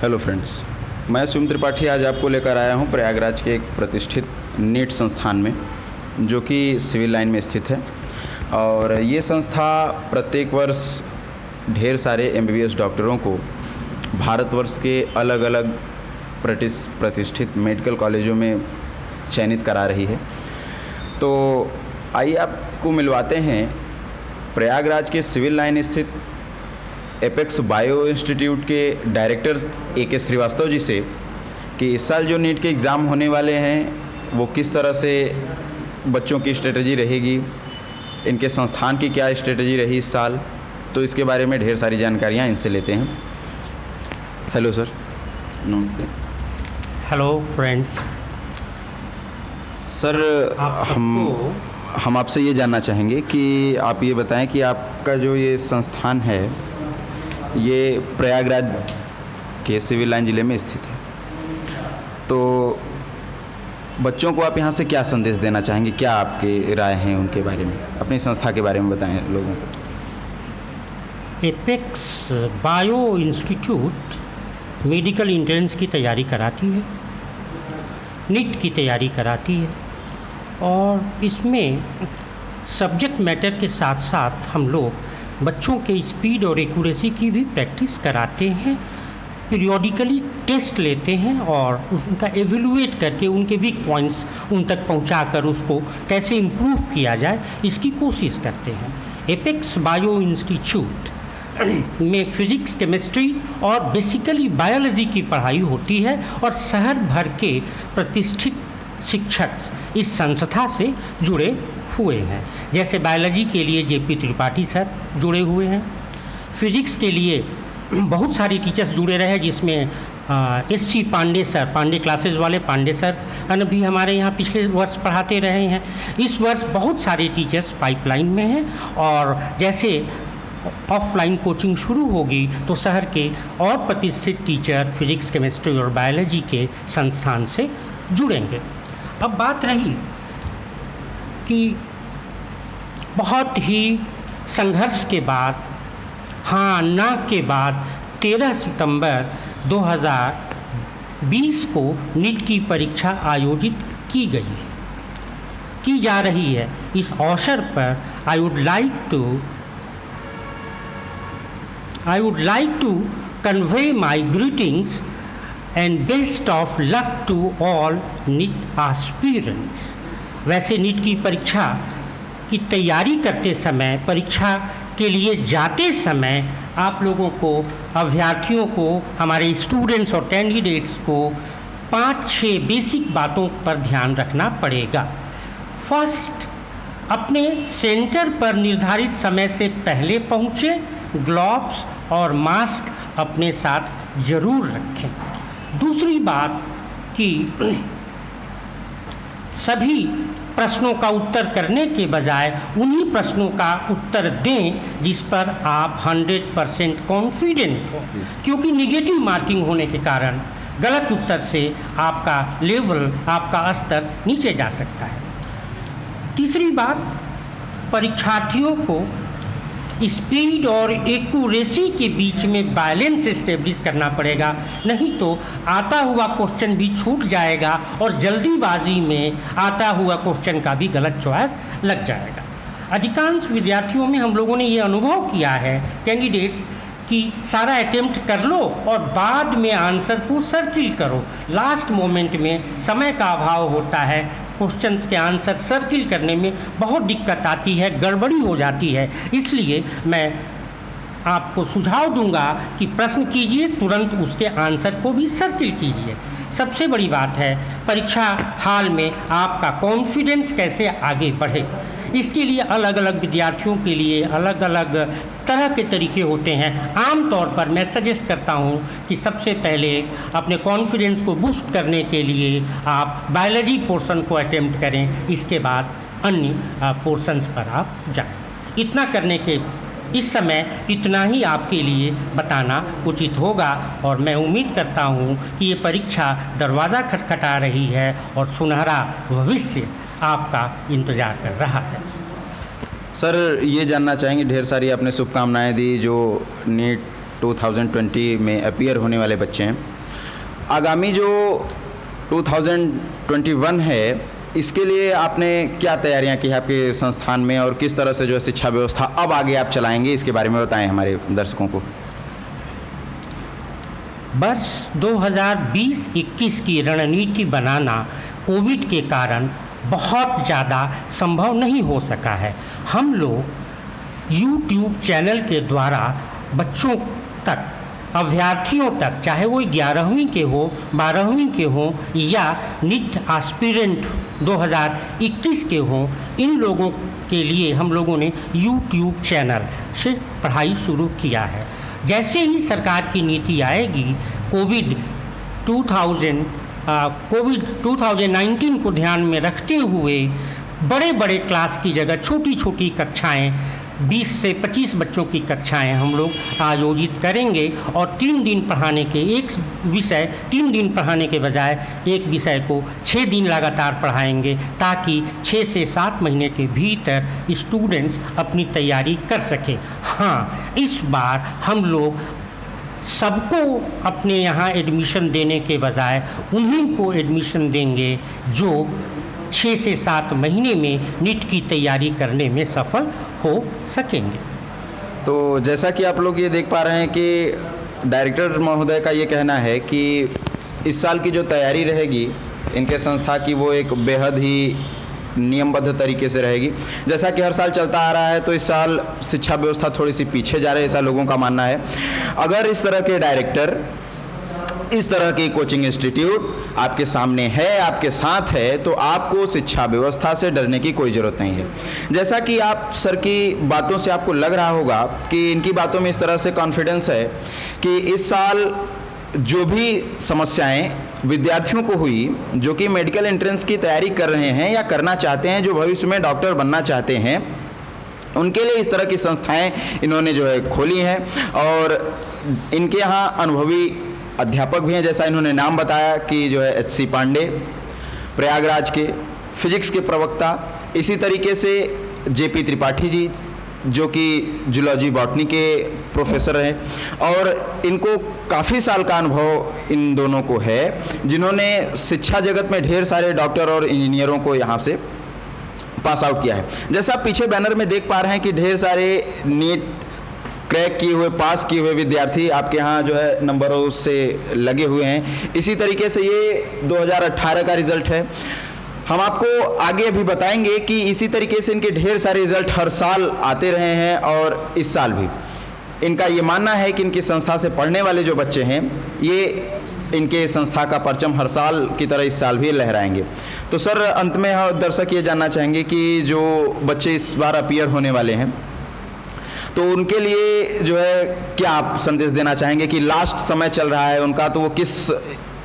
Hello friends, मैं सुमित त्रिपाठी आज आपको लेकर आया हूं प्रयागराज के एक प्रतिष्ठित नीट संस्थान में, जो कि सिविल लाइन में स्थित है। और ये संस्था प्रत्येक वर्ष ढेर सारे MBBS डॉक्टरों को भारतवर्ष के अलग अलग प्रतिष्ठित मेडिकल कॉलेजों में चयनित करा रही है। तो आइए आपको मिलवाते हैं प्रयागराज के सिविल लाइन स्थित एपेक्स बायो इंस्टीट्यूट के डायरेक्टर AK श्रीवास्तव जी से कि इस साल जो नीट के एग्ज़ाम होने वाले हैं वो किस तरह से बच्चों की स्ट्रेटजी रहेगी, इनके संस्थान की क्या स्ट्रेटजी रही इस साल, तो इसके बारे में ढेर सारी जानकारियाँ इनसे लेते हैं। हेलो सर, नमस्ते। Hello friends. सर, हम आपसे ये जानना चाहेंगे कि आप ये बताएं कि आपका जो ये संस्थान है ये प्रयागराज के सिविल लाइन ज़िले में स्थित है, तो बच्चों को आप यहाँ से क्या संदेश देना चाहेंगे, क्या आपकी राय हैं उनके बारे में, अपनी संस्था के बारे में बताएं लोगों को। Apex bio institute medical entrance की तैयारी कराती है, नीट की तैयारी कराती है, और इसमें सब्जेक्ट मैटर के साथ साथ हम लोग बच्चों के स्पीड और एक्यूरेसी की भी प्रैक्टिस कराते हैं। पीरियोडिकली टेस्ट लेते हैं और उनका एवेलुएट करके उनके वीक पॉइंट्स उन तक पहुंचाकर उसको कैसे इम्प्रूव किया जाए इसकी कोशिश करते हैं। एपेक्स बायो इंस्टीट्यूट में फिजिक्स, केमिस्ट्री और बेसिकली बायोलॉजी की पढ़ाई होती है, और शहर भर के प्रतिष्ठित शिक्षक इस संस्था से जुड़े हुए हैं। जैसे बायोलॉजी के लिए JP त्रिपाठी सर जुड़े हुए हैं, फिजिक्स के लिए बहुत सारे टीचर्स जुड़े रहे, जिसमें SC Pandey sir, Pandey classes वाले पांडे सर भी हमारे यहाँ पिछले वर्ष पढ़ाते रहे हैं। इस वर्ष बहुत सारे टीचर्स पाइपलाइन में हैं, और जैसे ऑफलाइन कोचिंग शुरू होगी तो शहर के और प्रतिष्ठित टीचर फिजिक्स, केमिस्ट्री और बायोलॉजी के संस्थान से जुड़ेंगे। अब बात रही कि बहुत ही संघर्ष के बाद, हाँ ना के बाद 13 सितंबर 2020 को नीट की परीक्षा आयोजित की जा रही है। इस अवसर पर I would like to convey my greetings and best of luck to all NEET aspirants. वैसे नीट की परीक्षा की तैयारी करते समय, परीक्षा के लिए जाते समय आप लोगों को, अभ्यर्थियों को, हमारे स्टूडेंट्स और कैंडिडेट्स को 5-6 बेसिक बातों पर ध्यान रखना पड़ेगा। फर्स्ट, अपने सेंटर पर निर्धारित समय से पहले पहुँचे, ग्लव्स और मास्क अपने साथ जरूर रखें। दूसरी बात कि सभी प्रश्नों का उत्तर करने के बजाय उन्हीं प्रश्नों का उत्तर दें जिस पर आप 100% कॉन्फिडेंट हो, क्योंकि निगेटिव मार्किंग होने के कारण गलत उत्तर से आपका लेवल, आपका स्तर नीचे जा सकता है। तीसरी बात, परीक्षार्थियों को स्पीड और एक्यूरेसी के बीच में बैलेंस एस्टेब्लिश करना पड़ेगा, नहीं तो आता हुआ क्वेश्चन भी छूट जाएगा और जल्दीबाजी में आता हुआ क्वेश्चन का भी गलत चॉइस लग जाएगा। अधिकांश विद्यार्थियों में हम लोगों ने ये अनुभव किया है, कैंडिडेट्स, कि सारा अटेम्प्ट कर लो और बाद में आंसर को सर्किल करो। लास्ट मोमेंट में समय का अभाव होता है, क्वेश्चंस के आंसर सर्किल करने में बहुत दिक्कत आती है, गड़बड़ी हो जाती है। इसलिए मैं आपको सुझाव दूंगा कि प्रश्न कीजिए, तुरंत उसके आंसर को भी सर्किल कीजिए। सबसे बड़ी बात है परीक्षा हाल में आपका कॉन्फिडेंस कैसे आगे बढ़े। इसके लिए अलग अलग विद्यार्थियों के लिए अलग अलग तरह के तरीके होते हैं। आम तौर पर मैं सजेस्ट करता हूं कि सबसे पहले अपने कॉन्फिडेंस को बूस्ट करने के लिए आप बायोलॉजी पोर्शन को अटेम्प्ट करें, इसके बाद अन्य पोर्शंस पर आप जाएं। इतना करने के इस समय इतना ही आपके लिए बताना उचित होगा, और मैं उम्मीद करता हूं कि ये परीक्षा दरवाज़ा खटखटा रही है और सुनहरा भविष्य आपका इंतज़ार कर रहा है। सर, ये जानना चाहेंगे, ढेर सारी आपने शुभकामनाएं दी जो नीट 2020 में अपीयर होने वाले बच्चे हैं, आगामी जो 2021 है इसके लिए आपने क्या तैयारियां की है आपके संस्थान में, और किस तरह से जो है शिक्षा व्यवस्था अब आगे आप चलाएंगे, इसके बारे में बताएं हमारे दर्शकों को। वर्ष 2020-21 की रणनीति बनाना कोविड के कारण बहुत ज़्यादा संभव नहीं हो सका है। हम लोग YouTube चैनल के द्वारा बच्चों तक, अभ्यर्थियों तक, चाहे वो 11वीं के हो, 12वीं के हो या नीट एस्पिरेंट 2021 के हो, इन लोगों के लिए हम लोगों ने YouTube चैनल से पढ़ाई शुरू किया है। जैसे ही सरकार की नीति आएगी, कोविड 2019 को ध्यान में रखते हुए बड़े बड़े क्लास की जगह छोटी छोटी कक्षाएं, 20 से 25 बच्चों की कक्षाएं हम लोग आयोजित करेंगे और 3 दिन पढ़ाने के 3 दिन पढ़ाने के बजाय एक विषय को 6 दिन लगातार पढ़ाएंगे, ताकि 6 से 7 महीने के भीतर स्टूडेंट्स अपनी तैयारी कर सकें। हाँ, इस बार हम लोग सबको अपने यहाँ एडमिशन देने के बजाय उन्हीं को एडमिशन देंगे जो 6 से 7 महीने में नीट की तैयारी करने में सफल हो सकेंगे। तो जैसा कि आप लोग ये देख पा रहे हैं कि डायरेक्टर महोदय का ये कहना है कि इस साल की जो तैयारी रहेगी इनके संस्था की, वो एक बेहद ही नियमबद्ध तरीके से रहेगी। जैसा कि हर साल चलता आ रहा है, तो इस साल शिक्षा व्यवस्था थोड़ी सी पीछे जा रही है, ऐसा लोगों का मानना है। अगर इस तरह के डायरेक्टर, इस तरह की कोचिंग इंस्टीट्यूट आपके सामने है, आपके साथ है, तो आपको शिक्षा व्यवस्था से डरने की कोई ज़रूरत नहीं है। जैसा कि आप सर की बातों से आपको लग रहा होगा कि इनकी बातों में इस तरह से कॉन्फिडेंस है कि इस साल जो भी समस्याएं विद्यार्थियों को हुई, जो कि मेडिकल एंट्रेंस की तैयारी कर रहे हैं या करना चाहते हैं, जो भविष्य में डॉक्टर बनना चाहते हैं, उनके लिए इस तरह की संस्थाएं इन्होंने जो है खोली हैं। और इनके यहाँ अनुभवी अध्यापक भी हैं, जैसा इन्होंने नाम बताया कि जो है HC पांडे, प्रयागराज के फिजिक्स के प्रवक्ता, इसी तरीके से JP त्रिपाठी जी जो कि जूलॉजी बॉटनी के प्रोफेसर हैं, और इनको काफ़ी साल का अनुभव इन दोनों को है, जिन्होंने शिक्षा जगत में ढेर सारे डॉक्टर और इंजीनियरों को यहाँ से पास आउट किया है। जैसा आप पीछे बैनर में देख पा रहे हैं कि ढेर सारे नीट क्रैक किए हुए, पास किए हुए विद्यार्थी आपके यहाँ जो है नंबरों से लगे हुए हैं। इसी तरीके से ये 2018 का रिज़ल्ट है। हम आपको आगे भी बताएंगे कि इसी तरीके से इनके ढेर सारे रिज़ल्ट हर साल आते रहे हैं, और इस साल भी इनका ये मानना है कि इनकी संस्था से पढ़ने वाले जो बच्चे हैं, ये इनके संस्था का परचम हर साल की तरह इस साल भी लहराएंगे। तो सर, अंत में हम दर्शक ये जानना चाहेंगे कि जो बच्चे इस बार अपीयर होने वाले हैं, तो उनके लिए जो है क्या आप संदेश देना चाहेंगे कि लास्ट समय चल रहा है उनका, तो वो किस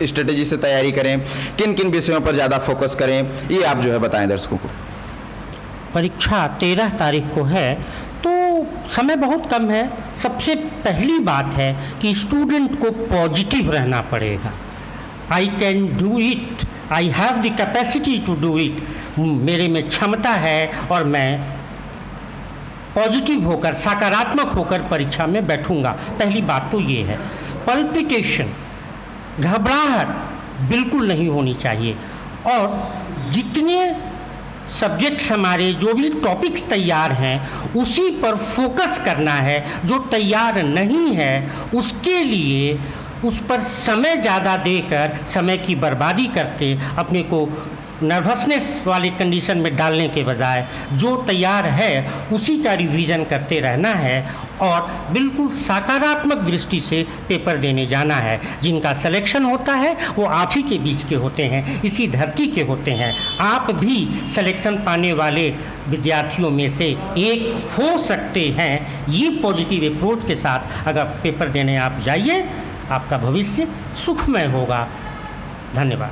स्ट्रेटेजी से तैयारी करें, किन किन विषयों पर ज़्यादा फोकस करें, ये आप जो है बताएं दर्शकों को। परीक्षा 13 तारीख को है, तो समय बहुत कम है। सबसे पहली बात है कि स्टूडेंट को पॉजिटिव रहना पड़ेगा। I can do it, I have the capacity to do it, मेरे में क्षमता है और मैं पॉजिटिव होकर, सकारात्मक होकर परीक्षा में बैठूंगा। पहली बात तो ये है। पल्पिटेशन, घबराहट बिल्कुल नहीं होनी चाहिए, और जितने सब्जेक्ट्स हमारे, जो भी टॉपिक्स तैयार हैं, उसी पर फोकस करना है। जो तैयार नहीं है उसके लिए उस पर समय ज़्यादा देकर, समय की बर्बादी करके अपने को नर्वसनेस वाले कंडीशन में डालने के बजाय जो तैयार है उसी का रिवीजन करते रहना है, और बिल्कुल सकारात्मक दृष्टि से पेपर देने जाना है। जिनका सिलेक्शन होता है वो आप ही के बीच के होते हैं, इसी धरती के होते हैं। आप भी सिलेक्शन पाने वाले विद्यार्थियों में से एक हो सकते हैं। ये पॉजिटिव अप्रोच के साथ अगर पेपर देने आप जाइए, आपका भविष्य सुखमय होगा। धन्यवाद।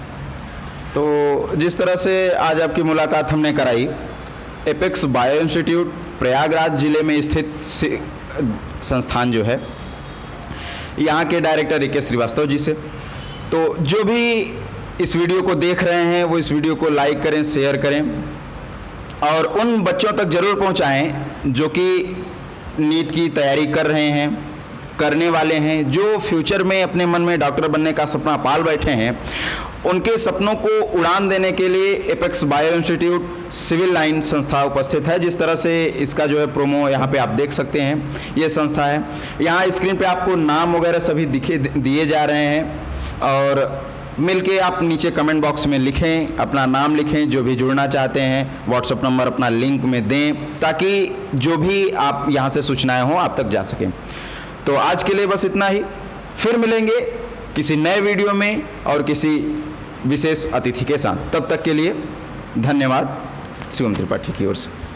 तो जिस तरह से आज आपकी मुलाकात हमने कराई एपेक्स बायो इंस्टीट्यूट प्रयागराज जिले में स्थित संस्थान जो है, यहाँ के डायरेक्टर A.K. श्रीवास्तव जी से, तो जो भी इस वीडियो को देख रहे हैं वो इस वीडियो को लाइक करें, शेयर करें, और उन बच्चों तक ज़रूर पहुँचाएँ जो कि नीट की तैयारी कर रहे हैं, करने वाले हैं, जो फ्यूचर में अपने मन में डॉक्टर बनने का सपना पाल बैठे हैं, उनके सपनों को उड़ान देने के लिए apex bio institute civil line संस्था उपस्थित है। जिस तरह से इसका जो है प्रोमो यहाँ पे आप देख सकते हैं, ये संस्था है। यहाँ स्क्रीन पे आपको नाम वगैरह सभी दिए जा रहे हैं और मिलके आप नीचे कमेंट बॉक्स में लिखें, अपना नाम लिखें, जो भी जुड़ना चाहते हैं व्हाट्सएप नंबर अपना लिंक में दें, ताकि जो भी आप यहाँ से सूचनाएं हों आप तक जा सकें। तो आज के लिए बस इतना ही, फिर मिलेंगे किसी नए वीडियो में और किसी विशेष अतिथि के साथ। तब तक के लिए धन्यवाद। शिवम त्रिपाठी की ओर से।